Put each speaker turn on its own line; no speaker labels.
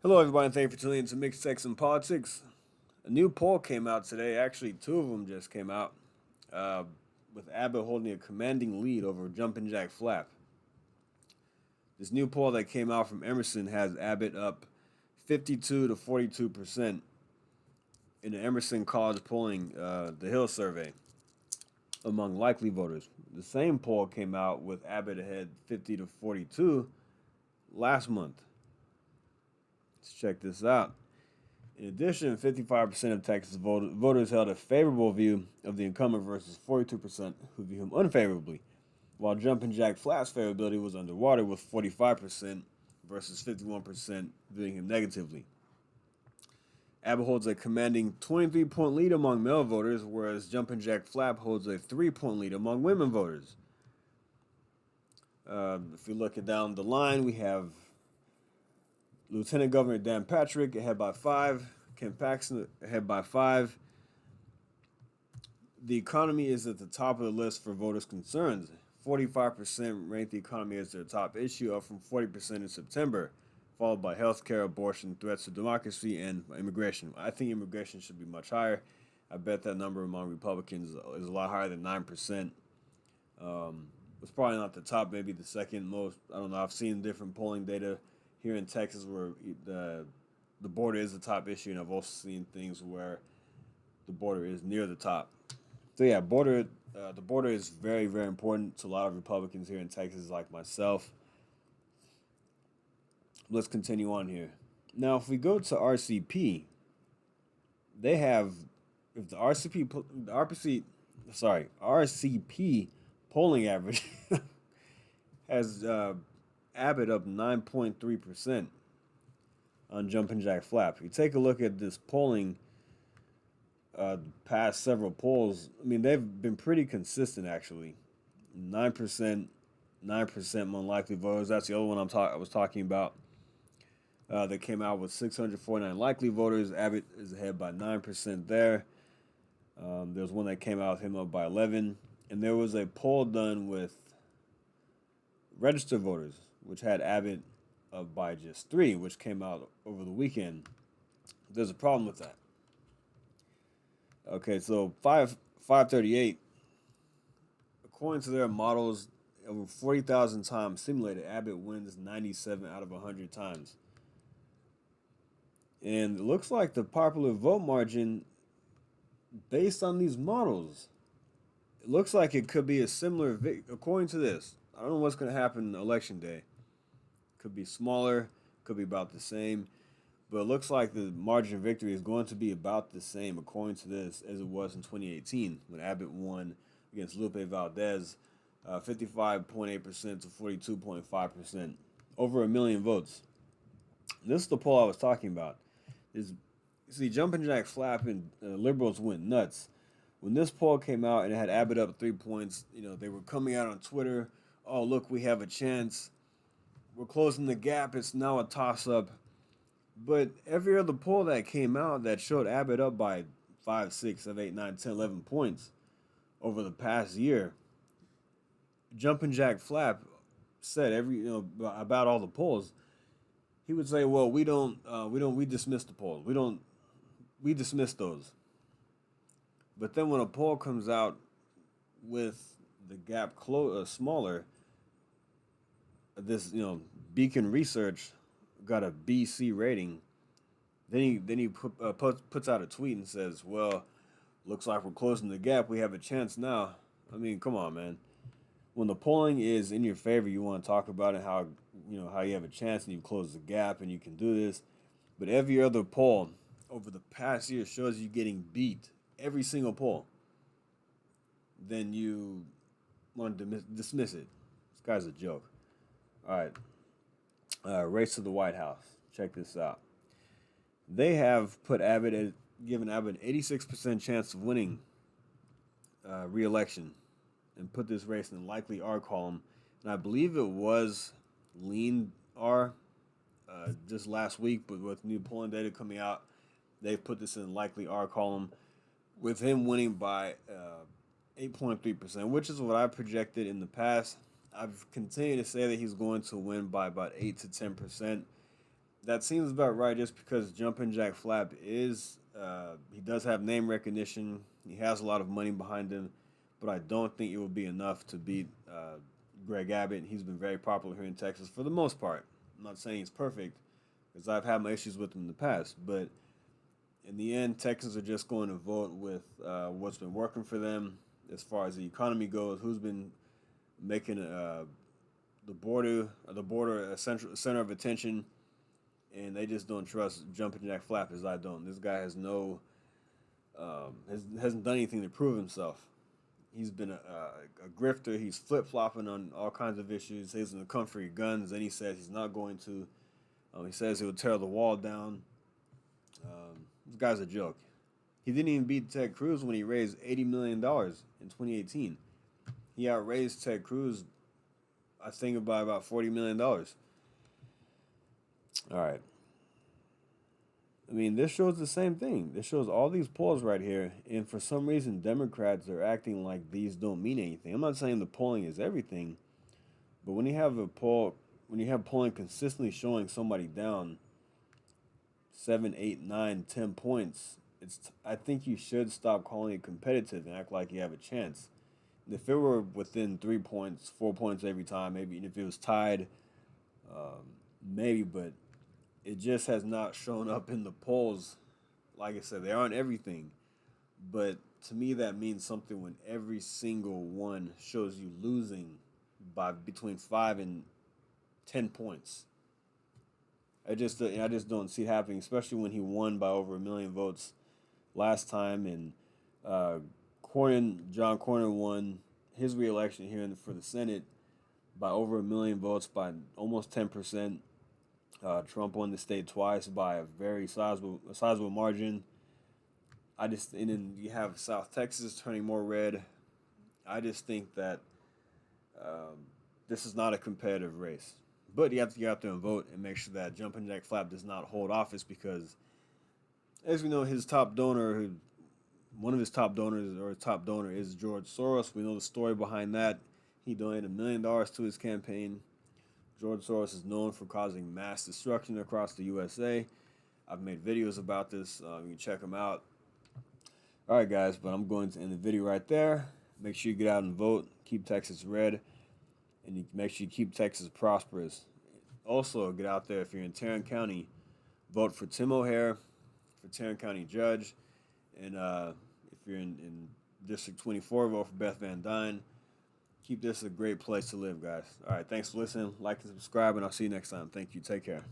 Hello, everybody, and thank you for tuning in to Mixed Sex and Politics. A new poll came out today. Actually, two of them just came out, uh, with Abbott holding a commanding lead over Jumpin' Jack Flap. This new poll that came out from Emerson has Abbott up 52 to 42% in the Emerson College polling, the Hill survey, among likely voters. The same poll came out with Abbott ahead 50 to 42 last month. Let's check this out. In addition, 55% of Texas voters held a favorable view of the incumbent versus 42% who view him unfavorably, while Jumpin' Jack Flap's favorability was underwater with 45% versus 51% viewing him negatively. Abbott holds a commanding 23-point lead among male voters, whereas Jumpin' Jack Flap holds a 3-point lead among women voters. If you look down the line, we have Lieutenant Governor Dan Patrick ahead by 5. Ken Paxton ahead by 5. The economy is at the top of the list for voters' concerns. 45% rank the economy as their top issue, up from 40% in September, followed by healthcare, abortion, threats to democracy, and immigration. I think immigration should be much higher. I bet that number among Republicans is a lot higher than 9%. It's probably not the top, maybe the second most. I don't know. I've seen different polling data here in Texas where the border is the top issue, and I've also seen things where the border is near the top. So yeah, the border is very, very important to a lot of Republicans here in Texas, like myself. Let's continue on here. Now, if we go to RCP, they have if the RCP polling average has Abbott up 9.3% on Jumpin' Jack Flap. You take a look at this polling, past several polls. I mean, they've been pretty consistent actually. 9%, 9% among likely voters. That's the other one I was talking about. They came out with 649 likely voters. Abbott is ahead by 9% there. There's one that came out with him up by 11, and there was a poll done with registered voters, which had Abbott up by just 3, which came out over the weekend. There's a problem with that. Okay, so 538, according to their models, over 40,000 times simulated, Abbott wins 97 out of 100 times. And it looks like the popular vote margin, based on these models, it looks like it could be a similar, according to this. I don't know what's going to happen on election day. Could be smaller, could be about the same. But it looks like the margin of victory is going to be about the same, according to this, as it was in 2018 when Abbott won against Lupe Valdez, 55.8% to 42.5%, over a million votes. This is the poll I was talking about. See, Jumpin' Jack Flap and liberals went nuts. When this poll came out and it had Abbott up 3 points, they were coming out on Twitter. Oh, look, we have a chance. We're closing the gap. It's now a toss-up. But every other poll that came out that showed Abbott up by 5, 6, 7, 8, 9, 10, 11 points over the past year, Jumpin' Jack Flap said about all the polls. He would say, "Well, we dismiss the polls. We dismiss those." But then when a poll comes out with the gap smaller, this Beacon Research got a BC rating. Then he puts out a tweet and says, "Well, looks like we're closing the gap. We have a chance now." I mean, come on, man. When the polling is in your favor, you want to talk about it, how you have a chance and you close the gap and you can do this. But every other poll over the past year shows you getting beat. Every single poll. Then you want to dismiss it. This guy's a joke. All right. Race to the White House. Check this out. They have given Abbott an 86% chance of winning re-election, and put this race in the likely R column. And I believe it was lean R just last week, but with new polling data coming out, they've put this in the likely R column, with him winning by 8.3%, which is what I projected in the past. I've continued to say that he's going to win by about 8 to 10%. That seems about right, just because Jumpin' Jack Flap he does have name recognition. He has a lot of money behind him, but I don't think it will be enough to beat Greg Abbott. He's been very popular here in Texas for the most part. I'm not saying he's perfect, because I've had my issues with him in the past, but in the end, Texans are just going to vote with what's been working for them as far as the economy goes. Who's been making the border a center of attention, and they just don't trust Jumping Jack Flap as I don't. This guy has no hasn't done anything to prove himself. He's been a grifter. He's flip flopping on all kinds of issues. He's going to come for your guns, and he says he's not going to. He says he'll tear the wall down. This guy's a joke. He didn't even beat Ted Cruz when he raised $80 million in 2018. He outraised Ted Cruz, I think, by about $40 million. All right. I mean, this shows the same thing. This shows all these polls right here, and for some reason, Democrats are acting like these don't mean anything. I'm not saying the polling is everything, but when you have polling consistently showing somebody down 7, 8, 9, 10 points, I think you should stop calling it competitive and act like you have a chance. If it were within 3 points, 4 points every time, maybe, and if it was tied, maybe, but it just has not shown up in the polls. Like I said, they aren't everything, but to me that means something when every single one shows you losing by between 5 and 10 points. I just don't see it happening, especially when he won by over 1 million votes last time, and John Cornyn won his reelection here for the Senate by over 1 million votes, by almost 10%. Trump won the state twice by a very sizable margin. And then you have South Texas turning more red. I just think that this is not a competitive race. But you have to get out there and vote and make sure that Jumpin' Jack Flap does not hold office, because, as we know, one of his top donors or his top donor is George Soros. We know the story behind that. He donated $1 million to his campaign. George Soros is known for causing mass destruction across the USA. I've made videos about this. You can check them out. All right, guys, but I'm going to end the video right there. Make sure you get out and vote. Keep Texas red. And you make sure you keep Texas prosperous. Also, get out there if you're in Tarrant County. Vote for Tim O'Hare for Tarrant County Judge. And if you're in District 24, vote for Beth Van Dyne. Keep this a great place to live, guys. All right, thanks for listening. Like and subscribe, and I'll see you next time. Thank you. Take care.